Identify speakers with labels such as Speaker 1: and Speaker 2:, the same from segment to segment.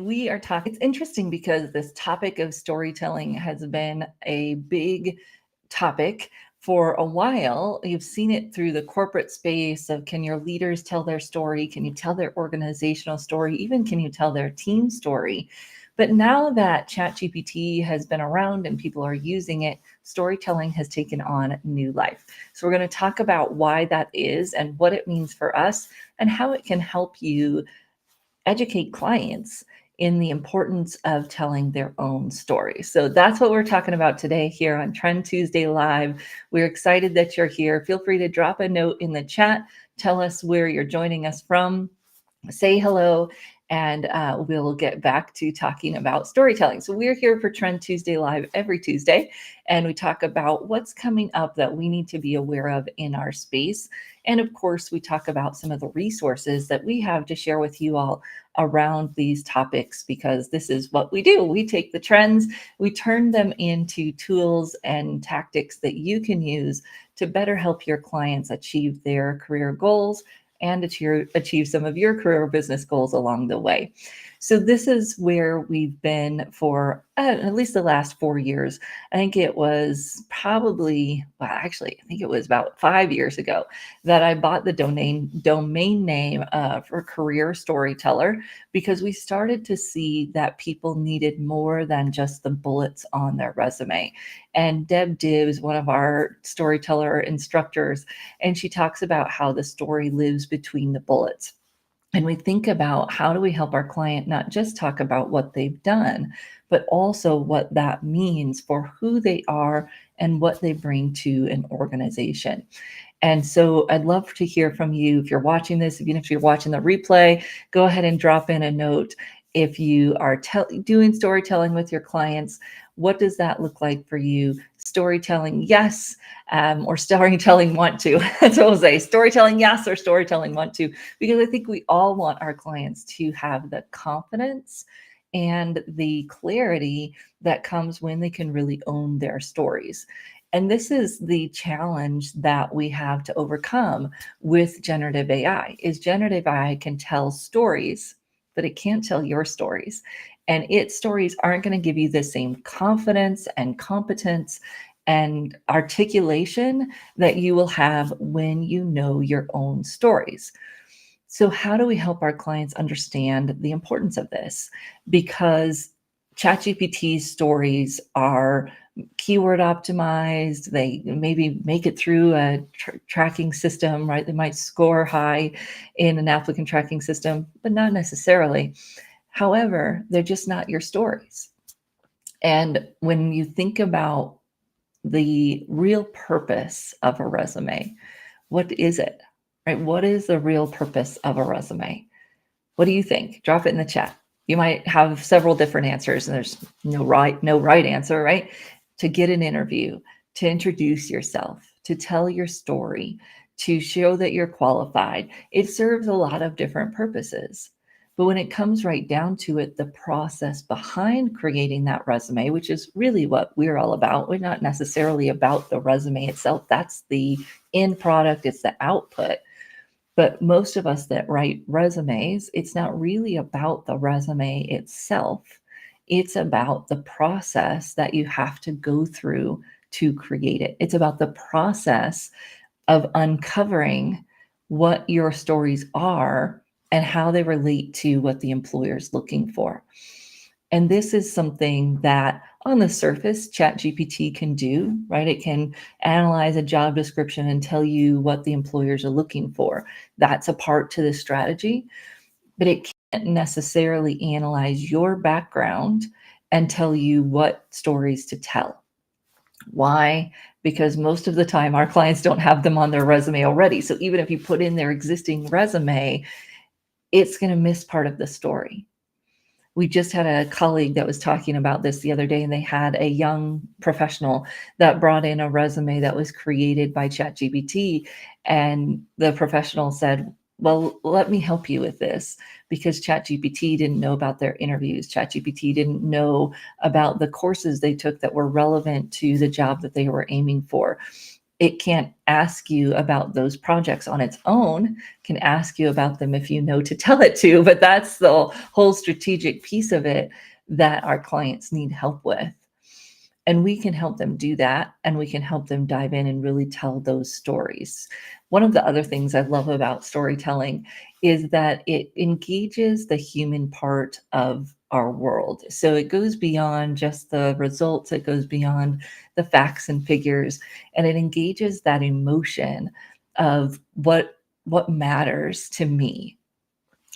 Speaker 1: We are talking, it's interesting because this topic of storytelling has been a big topic for a while. You've seen it through the corporate space of, can your leaders tell their story? Can you tell their organizational story? Even can you tell their team story? But now that ChatGPT has been around and people are using it, storytelling has taken on new life. So we're going to talk about why that is and what it means for us and how it can help you educate clients in the importance of telling their own story. So that's what we're talking about today here on Trend Tuesday Live. We're excited that you're here. Feel free to drop a note in the chat. Tell us where you're joining us from. Say hello, and we'll get back to talking about storytelling. So we're here for Trend Tuesday Live every Tuesday, and we talk about what's coming up that we need to be aware of in our space. And of course, we talk about some of the resources that we have to share with you all around these topics, because this is what we do. We take the trends, we turn them into tools and tactics that you can use to better help your clients achieve their career goals and achieve some of your career or business goals along the way. So this is where we've been for at least the last 4 years. I think it was probably, well, actually, I think it was about 5 years ago that I bought the domain name for Career Storyteller, because we started to see that people needed more than just the bullets on their resume. And Deb Dibbs, one of our storyteller instructors, and she talks about how the story lives between the bullets. And we think about, how do we help our client not just talk about what they've done, but also what that means for who they are and what they bring to an organization. And so I'd love to hear from you. If you're watching this, even if you're watching the replay, go ahead and drop in a note. If you are doing storytelling with your clients, what does that look like for you? Storytelling, yes, or storytelling want to. That's what I'll say, storytelling, yes, or storytelling want to, because I think we all want our clients to have the confidence and the clarity that comes when they can really own their stories. And this is the challenge that we have to overcome with generative AI, is generative AI can tell stories, but it can't tell your stories. And its stories aren't going to give you the same confidence and competence and articulation that you will have when you know your own stories. So how do we help our clients understand the importance of this? Because ChatGPT's stories are keyword optimized. They maybe make it through a tracking system, right? They might score high in an applicant tracking system, but not necessarily. However, they're just not your stories. And when you think about the real purpose of a resume, what is it, right? What is the real purpose of a resume? What do you think? Drop it in the chat. You might have several different answers, and there's no right answer, right? To get an interview, to introduce yourself, to tell your story, to show that you're qualified. It serves a lot of different purposes. But when it comes right down to it, the process behind creating that resume, which is really what we're all about, we're not necessarily about the resume itself. That's the end product, it's the output. But most of us that write resumes, it's not really about the resume itself. It's about the process that you have to go through to create it. It's about the process of uncovering what your stories are and how they relate to what the employer is looking for. And this is something that on the surface, ChatGPT can do, right? It can analyze a job description and tell you what the employers are looking for. That's a part to the strategy, but it can't necessarily analyze your background and tell you what stories to tell. Why? Because most of the time our clients don't have them on their resume already. So even if you put in their existing resume, it's going to miss part of the story. We just had a colleague that was talking about this the other day, and they had a young professional that brought in a resume that was created by ChatGPT. And the professional said, well, let me help you with this, because ChatGPT didn't know about their interviews. ChatGPT didn't know about the courses they took that were relevant to the job that they were aiming for. It can't ask you about those projects on its own, can ask you about them if you know to tell it to, but that's the whole strategic piece of it that our clients need help with. And we can help them do that, and we can help them dive in and really tell those stories. One of the other things I love about storytelling is that it engages the human part of our world. So it goes beyond just the results, it goes beyond the facts and figures, and it engages that emotion of what matters to me.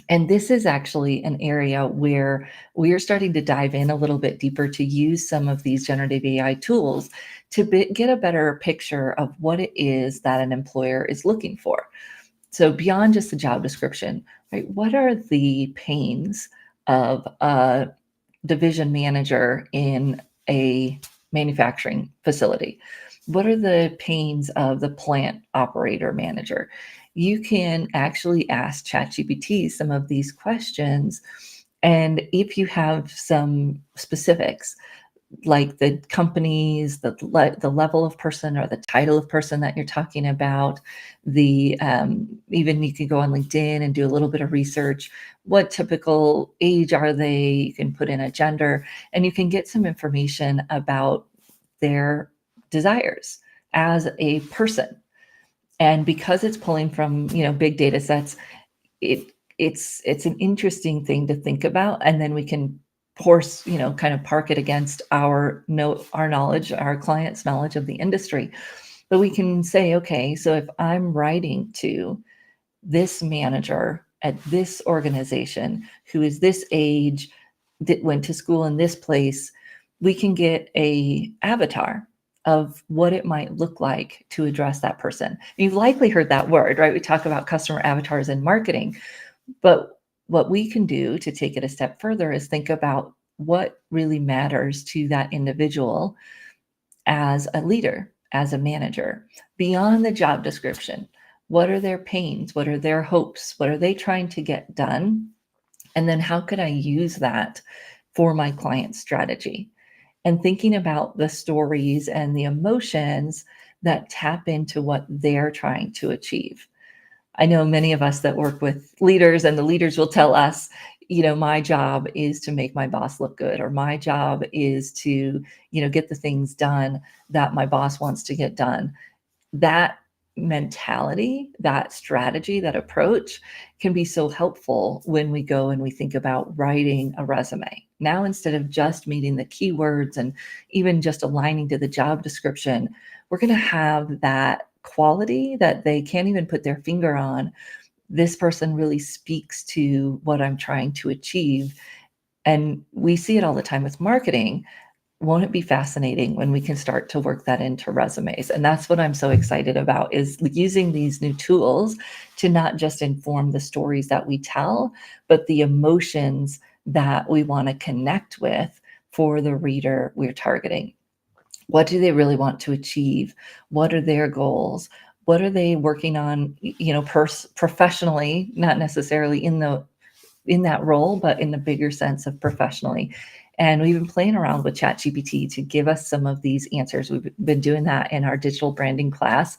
Speaker 1: And this is actually an area where we are starting to dive in a little bit deeper to use some of these generative AI tools to get a better picture of what it is that an employer is looking for. So beyond just the job description, right? What are the pains of a division manager in a manufacturing facility? What are the pains of the plant operator manager? You can actually ask ChatGPT some of these questions. And if you have some specifics, like the companies, the level of person or the title of person that you're talking about, the even you can go on LinkedIn and do a little bit of research. What typical age are they? You can put in a gender, and you can get some information about their desires as a person. And because it's pulling from big data sets, it's an interesting thing to think about, and then we can force kind of park it against our knowledge, our clients' knowledge of the industry. But we can say, okay, so if I'm writing to this manager at this organization who is this age, that went to school in this place, we can get a avatar of what it might look like to address that person. You've likely heard that word, right? We talk about customer avatars in marketing, but what we can do to take it a step further is think about what really matters to that individual as a leader, as a manager, beyond the job description. What are their pains? What are their hopes? What are they trying to get done? And then how could I use that for my client strategy? And thinking about the stories and the emotions that tap into what they're trying to achieve. I know many of us that work with leaders, and the leaders will tell us, my job is to make my boss look good, or my job is to, get the things done that my boss wants to get done. That mentality, that strategy, that approach can be so helpful when we go and we think about writing a resume. Now, instead of just meeting the keywords and even just aligning to the job description, we're going to have that quality that they can't even put their finger on. This person really speaks to what I'm trying to achieve. And we see it all the time with marketing. Won't it be fascinating when we can start to work that into resumes? And that's what I'm so excited about, is using these new tools to not just inform the stories that we tell, but the emotions that we want to connect with for the reader we're targeting. What do they really want to achieve? What are their goals? What are they working on, professionally, not necessarily in that role, but in the bigger sense of professionally. And we've been playing around with ChatGPT to give us some of these answers. We've been doing that in our digital branding class,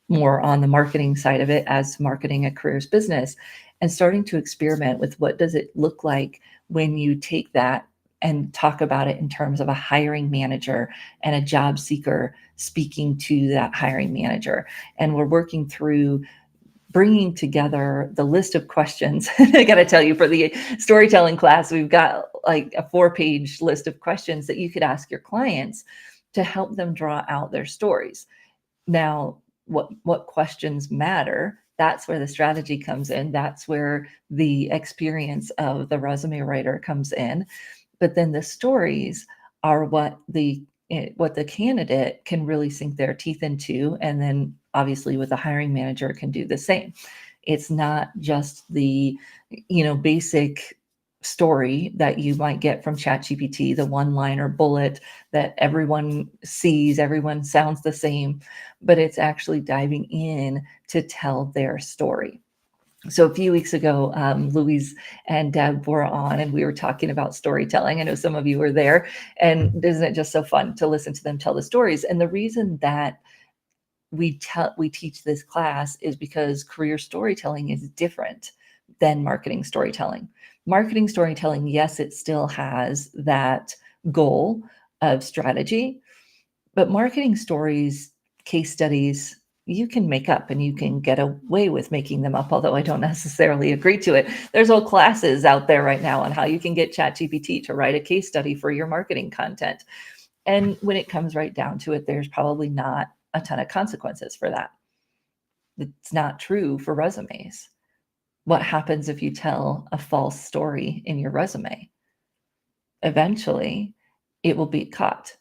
Speaker 1: more on the marketing side of it, as marketing a careers business, and starting to experiment with what does it look like when you take that and talk about it in terms of a hiring manager and a job seeker speaking to that hiring manager. And we're working through bringing together the list of questions. I got to tell you, for the storytelling class, we've got like a 4-page list of questions that you could ask your clients to help them draw out their stories. Now, what questions matter? That's where the strategy comes in. That's where the experience of the resume writer comes in. But then the stories are what the candidate can really sink their teeth into, and then obviously with the hiring manager can do the same. It's not just the basic story that you might get from ChatGPT, the one-liner bullet that everyone sees, everyone sounds the same, but it's actually diving in to tell their story. So a few weeks ago, Louise and Deb were on, and we were talking about storytelling. I know some of you were there, and isn't it just so fun to listen to them tell the stories? And the reason that we teach this class is because career storytelling is different than marketing storytelling. Marketing storytelling, yes, it still has that goal of strategy, but marketing stories, case studies, you can make up and you can get away with making them up, although I don't necessarily agree to it. There's whole classes out there right now on how you can get ChatGPT to write a case study for your marketing content. And when it comes right down to it, there's probably not a ton of consequences for that. It's not true for resumes. What happens if you tell a false story in your resume? Eventually, it will be caught.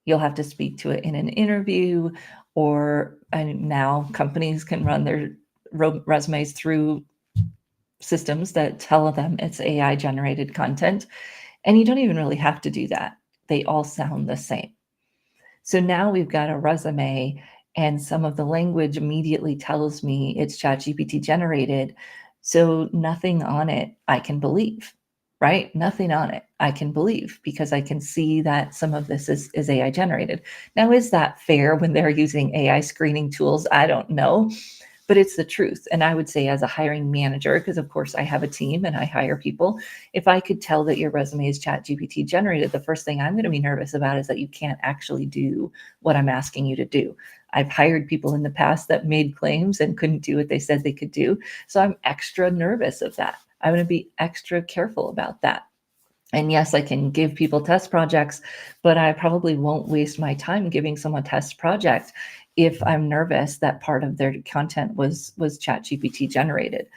Speaker 1: You'll have to speak to it in an interview, or and now companies can run their resumes through systems that tell them it's AI generated content. And you don't even really have to do that. They all sound the same. So now we've got a resume, and some of the language immediately tells me it's ChatGPT generated. So nothing on it I can believe, right? Nothing on it I can believe because I can see that some of this is AI generated. Now, is that fair when they're using AI screening tools? I don't know, but it's the truth. And I would say, as a hiring manager, because of course I have a team and I hire people, if I could tell that your resume is ChatGPT generated, the first thing I'm going to be nervous about is that you can't actually do what I'm asking you to do. I've hired people in the past that made claims and couldn't do what they said they could do. So I'm extra nervous of that. I'm going to be extra careful about that. And yes, I can give people test projects, but I probably won't waste my time giving someone a test project if I'm nervous that part of their content was ChatGPT generated.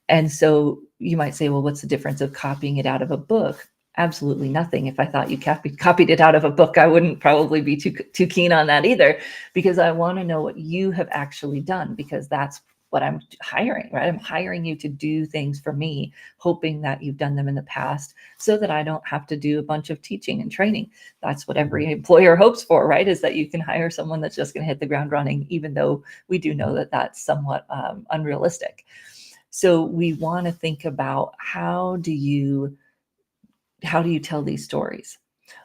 Speaker 1: And so you might say, well, what's the difference of copying it out of a book? Absolutely nothing. If I thought you copied it out of a book, I wouldn't probably be too keen on that either, because I want to know what you have actually done, because that's what I'm hiring, right? I'm hiring you to do things for me, hoping that you've done them in the past so that I don't have to do a bunch of teaching and training. That's what every employer hopes for, right? Is that you can hire someone that's just going to hit the ground running, even though we do know that that's somewhat unrealistic. So we want to think about how do you tell these stories?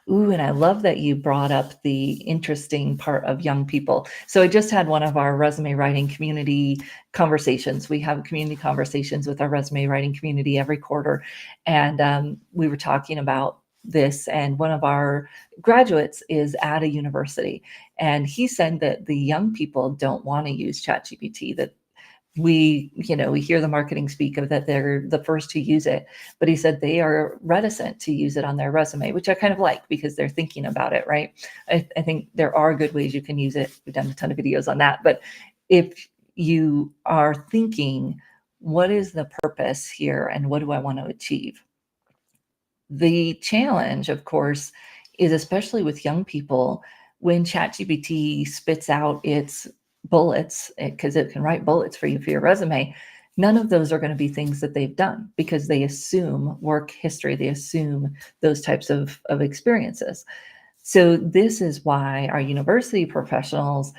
Speaker 1: Ooh, and I love that you brought up the interesting part of young people. So I just had one of our resume writing community conversations. We have community conversations with our resume writing community every quarter. And we were talking about this, and one of our graduates is at a university, and he said that the young people don't want to use ChatGPT, that we hear the marketing speak of that they're the first to use it, but he said they are reticent to use it on their resume, which I kind of like because they're thinking about it, right? I think there are good ways you can use it. We've done a ton of videos on that, but if you are thinking, what is the purpose here and what do I want to achieve? The challenge, of course, is especially with young people, when ChatGPT spits out its bullets, because it can write bullets for you for your resume, none of those are going to be things that they've done, because they assume work history, they assume those types of experiences. So this is why our university professionals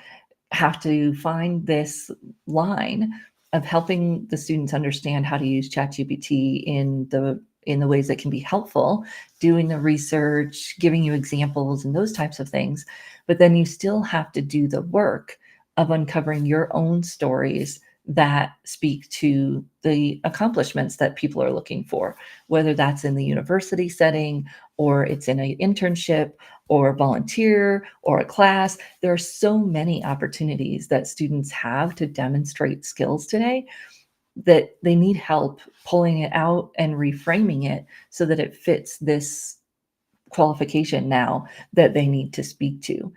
Speaker 1: have to find this line of helping the students understand how to use ChatGPT in the ways that can be helpful, doing the research, giving you examples and those types of things. But then you still have to do the work of uncovering your own stories that speak to the accomplishments that people are looking for, whether that's in the university setting or it's in an internship or a volunteer or a class. There are so many opportunities that students have to demonstrate skills today that they need help pulling it out and reframing it so that it fits this qualification now that they need to speak to.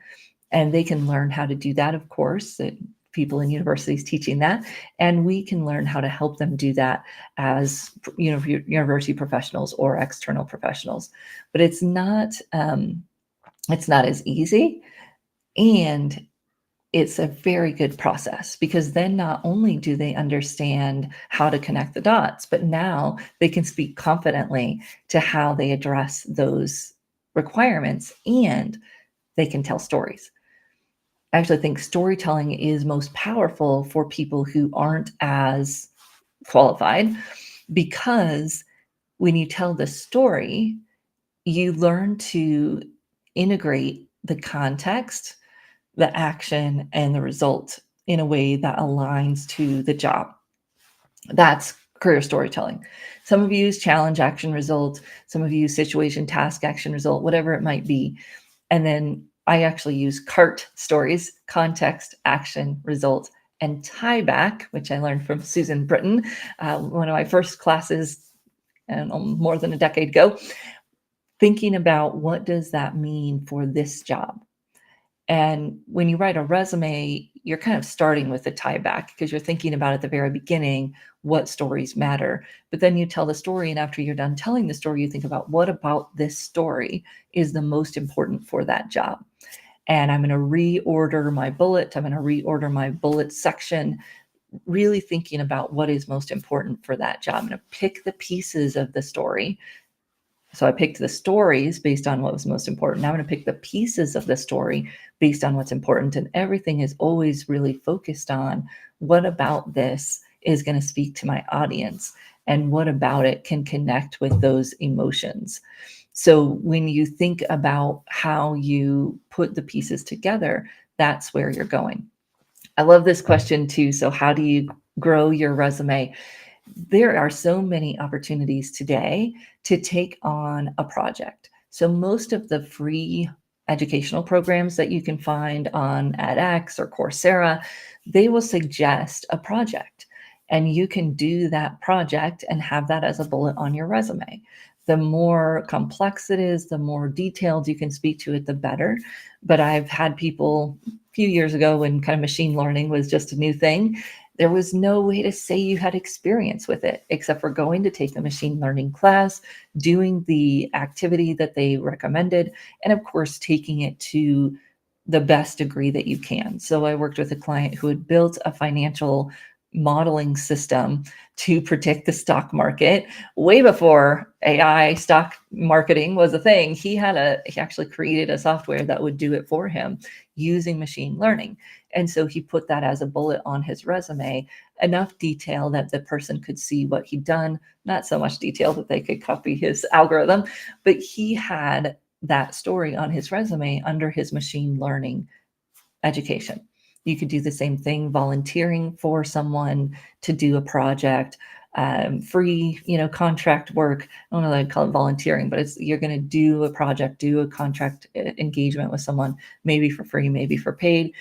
Speaker 1: And they can learn how to do that, of course, people in universities teaching that, and we can learn how to help them do that as university professionals or external professionals. But it's not as easy, and it's a very good process, because then not only do they understand how to connect the dots, but now they can speak confidently to how they address those requirements, and they can tell stories. I actually think storytelling is most powerful for people who aren't as qualified, because when you tell the story, you learn to integrate the context, the action, and the result in a way that aligns to the job. That's career storytelling. Some of you use challenge, action, result. Some of you use situation, task, action, result, whatever it might be. And then I actually use CART stories, context, action, result, and tie back, which I learned from Susan Britton, one of my first classes more than a decade ago, thinking about what does that mean for this job. And when you write a resume, you're kind of starting with a tie back because you're thinking about at the very beginning what stories matter. But then you tell the story, and after you're done telling the story, you think about what about this story is the most important for that job. And I'm going to reorder my bullet. I'm going to reorder my bullet section, really thinking about what is most important for that job. I'm going to pick the pieces of the story. So I picked the stories based on what was most important. Now I'm going to pick the pieces of the story based on what's important. And everything is always really focused on what about this is going to speak to my audience and what about it can connect with those emotions. So when you think about how you put the pieces together, that's where you're going. I love this question too. So how do you grow your resume? There are so many opportunities today to take on a project. So most of the free educational programs that you can find on edX or Coursera, they will suggest a project, and you can do that project and have that as a bullet on your resume. The more complex it is, the more detailed you can speak to it, the better. But I've had people a few years ago when kind of machine learning was just a new thing, there was no way to say you had experience with it except for going to take a machine learning class, doing the activity that they recommended, and of course, taking it to the best degree that you can. So I worked with a client who had built a financial modeling system to predict the stock market way before AI stock marketing was a thing. He actually created a software that would do it for him using machine learning. And so he put that as a bullet on his resume, enough detail that the person could see what he'd done, not so much detail that they could copy his algorithm, but he had that story on his resume under his machine learning education. You could do the same thing, volunteering for someone to do a project, free, contract work. I don't know that I'd call it volunteering, but you're going to do a project, do a contract engagement with someone, maybe for free, maybe for paid.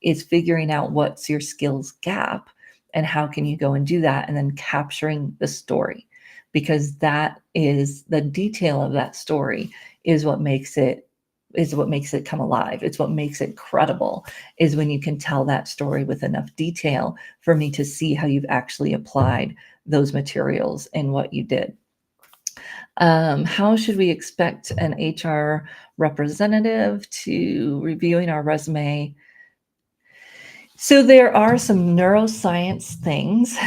Speaker 1: It's figuring out what's your skills gap and how can you go and do that, and then capturing the story, because that is the detail of that story is what makes it come alive. It's what makes it credible, is when you can tell that story with enough detail for me to see how you've actually applied those materials in what you did. How should we expect an HR representative to reviewing our resume? So there are some neuroscience things.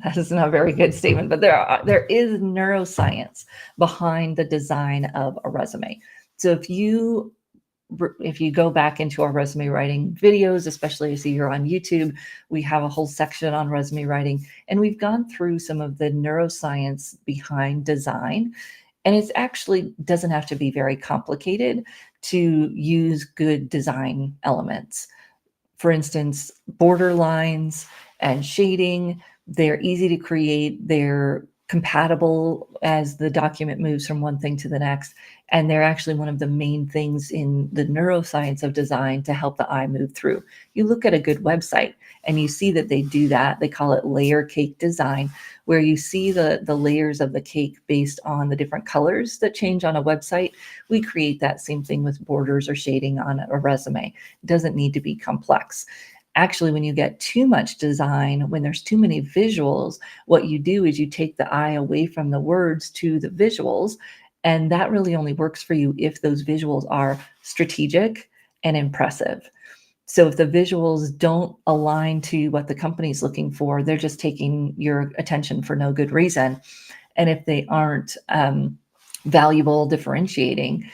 Speaker 1: That is not a very good statement, but there is neuroscience behind the design of a resume. So if you go back into our resume writing videos, especially you see here on YouTube, we have a whole section on resume writing, and we've gone through some of the neuroscience behind design. And it actually doesn't have to be very complicated to use good design elements. For instance, border lines and shading, they're easy to create. They're compatible as the document moves from one thing to the next. And they're actually one of the main things in the neuroscience of design to help the eye move through. You look at a good website and you see that they do that. They call it layer cake design, where you see the layers of the cake based on the different colors that change on a website. We create that same thing with borders or shading on a resume. It doesn't need to be complex. Actually, when you get too much design, when there's too many visuals, what you do is you take the eye away from the words to the visuals. And that really only works for you if those visuals are strategic and impressive. So if the visuals don't align to what the company's looking for, they're just taking your attention for no good reason. And if they aren't valuable, differentiating,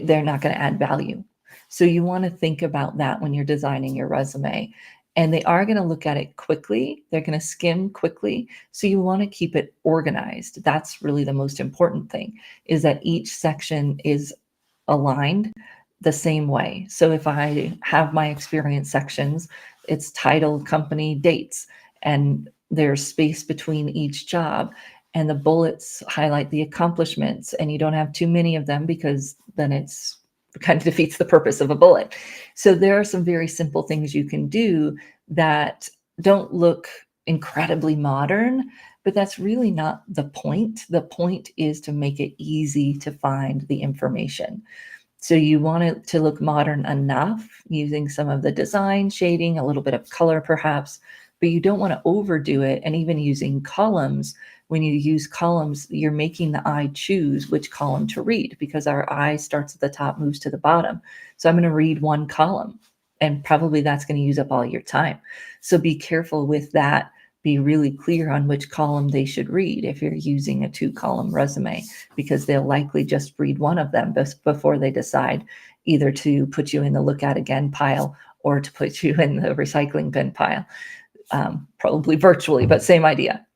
Speaker 1: they're not going to add value. So you want to think about that when you're designing your resume. And they are going to look at it quickly. They're going to skim quickly. So you want to keep it organized. That's really the most important thing, is that each section is aligned the same way. So if I have my experience sections, it's title, company, dates, and there's space between each job. And the bullets highlight the accomplishments, and you don't have too many of them because then it's kind of defeats the purpose of a bullet. So there are some very simple things you can do that don't look incredibly modern, but that's really not the point. The point is to make it easy to find the information. So you want it to look modern enough using some of the design, shading, a little bit of color perhaps, but you don't want to overdo it. And even using columns, when you use columns, you're making the eye choose which column to read because our eye starts at the top, moves to the bottom. So I'm going to read one column, and probably that's going to use up all your time. So be careful with that. Be really clear on which column they should read if you're using a 2-column resume, because they'll likely just read one of them before they decide either to put you in the look at again pile or to put you in the recycling bin pile, probably virtually, but same idea.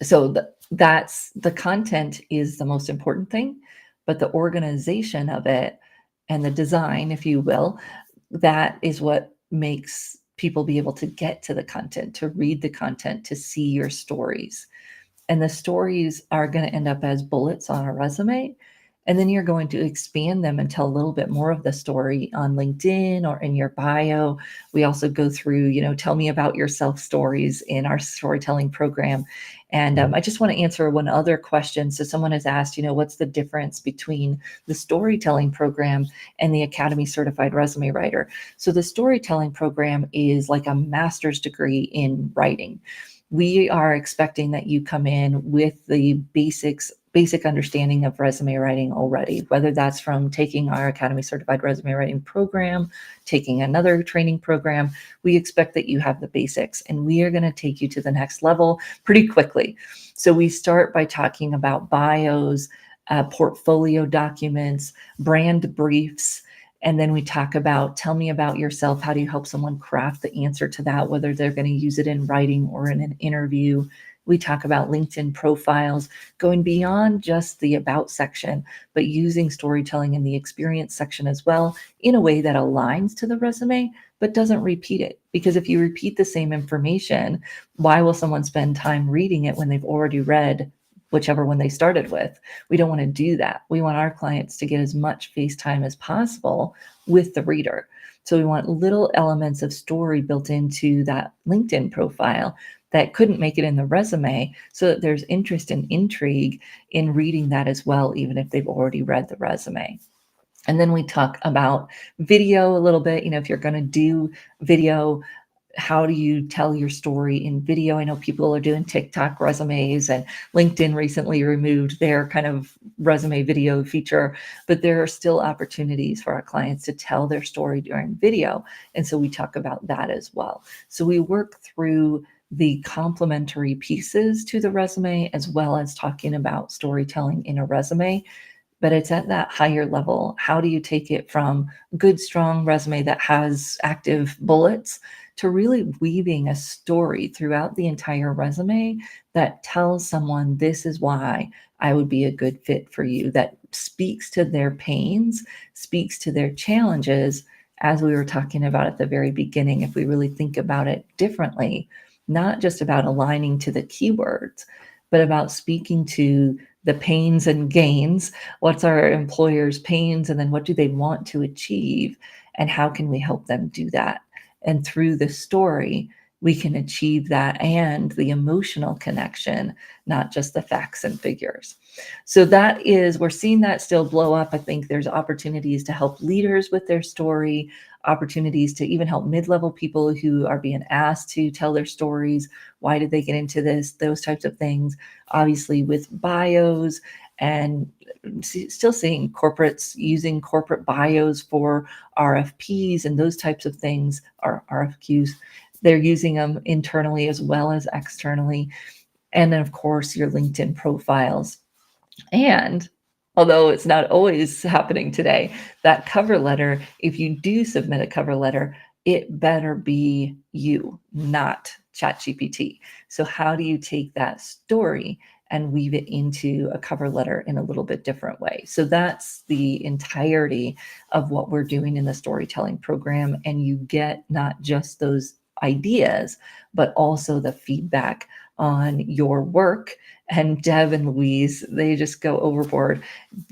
Speaker 1: So that's the content is the most important thing, but the organization of it and the design, if you will, that is what makes people be able to get to the content, to read the content, to see your stories. And the stories are going to end up as bullets on a resume. And then you're going to expand them and tell a little bit more of the story on LinkedIn or in your bio. We also go through, tell me about yourself stories in our storytelling program. And I just want to answer one other question. So someone has asked, what's the difference between the storytelling program and the Academy Certified Resume Writer? So the storytelling program is like a master's degree in writing. We are expecting that you come in with the basic understanding of resume writing already, whether that's from taking our Academy Certified Resume Writing program, taking another training program. We expect that you have the basics, and we are going to take you to the next level pretty quickly. So we start by talking about bios, portfolio documents, brand briefs. And then we talk about, tell me about yourself. How do you help someone craft the answer to that, whether they're going to use it in writing or in an interview? We talk about LinkedIn profiles, going beyond just the about section, but using storytelling in the experience section as well in a way that aligns to the resume, but doesn't repeat it. Because if you repeat the same information, why will someone spend time reading it when they've already read whichever one they started with? We don't want to do that. We want our clients to get as much face time as possible with the reader. So we want little elements of story built into that LinkedIn profile that couldn't make it in the resume, so that there's interest and intrigue in reading that as well, even if they've already read the resume. And then we talk about video a little bit. If you're going to do video, how do you tell your story in video? I know people are doing TikTok resumes, and LinkedIn recently removed their kind of resume video feature, but there are still opportunities for our clients to tell their story during video. And so we talk about that as well. So we work through the complementary pieces to the resume, as well as talking about storytelling in a resume. But it's at that higher level. How do you take it from good, strong resume that has active bullets to really weaving a story throughout the entire resume that tells someone, this is why I would be a good fit for you, that speaks to their pains, speaks to their challenges, as we were talking about at the very beginning. If we really think about it differently, not just about aligning to the keywords, but about speaking to the pains and gains. What's our employer's pains, and then what do they want to achieve, and how can we help them do that? And through the story, we can achieve that and the emotional connection, not just the facts and figures. So we're seeing that still blow up. I think there's opportunities to help leaders with their story, opportunities to even help mid-level people who are being asked to tell their stories. Why did they get into this? Those types of things. Obviously with bios, and still seeing corporates using corporate bios for RFPs and those types of things, or RFQs. They're using them internally as well as externally. And then, of course, your LinkedIn profiles. And although it's not always happening today, that cover letter, if you do submit a cover letter, it better be you, not ChatGPT. So how do you take that story and weave it into a cover letter in a little bit different way? So that's the entirety of what we're doing in the storytelling program. And you get not just those ideas, but also the feedback on your work. And Deb and Louise, they just go overboard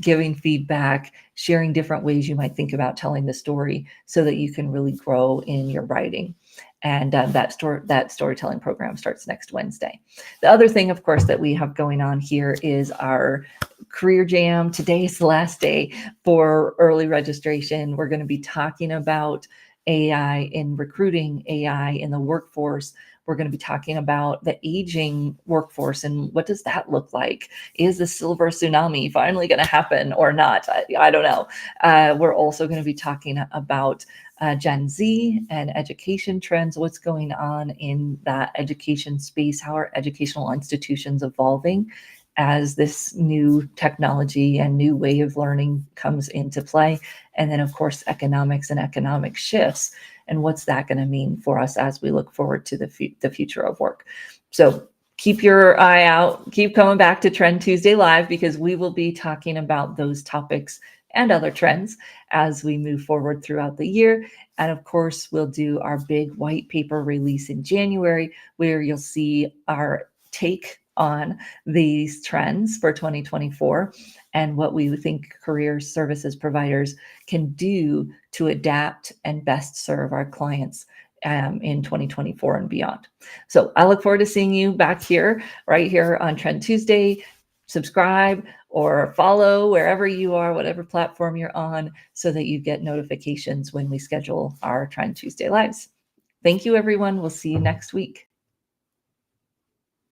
Speaker 1: giving feedback, sharing different ways you might think about telling the story so that you can really grow in your writing. And that storytelling program starts next Wednesday. The other thing, of course, that we have going on here is our Career Jam. Today is the last day for early registration. We're going to be talking about AI in recruiting, AI in the workforce. We're going to be talking about the aging workforce and what does that look like? Is the silver tsunami finally going to happen or not? I don't know. We're also going to be talking about Gen Z and education trends, what's going on in that education space, how are educational institutions evolving as this new technology and new way of learning comes into play. And then, of course, economics and economic shifts. And what's that going to mean for us as we look forward to the future of work? So keep your eye out. Keep coming back to Trend Tuesday Live, because we will be talking about those topics and other trends as we move forward throughout the year. And of course, we'll do our big white paper release in January, where you'll see our take on these trends for 2024 and what we think career services providers can do to adapt and best serve our clients in 2024 and beyond. So I look forward to seeing you back here, right here on Trend Tuesday. Subscribe or follow wherever you are, whatever platform you're on, so that you get notifications when we schedule our Trend Tuesday Lives. Thank you, everyone. We'll see you next week.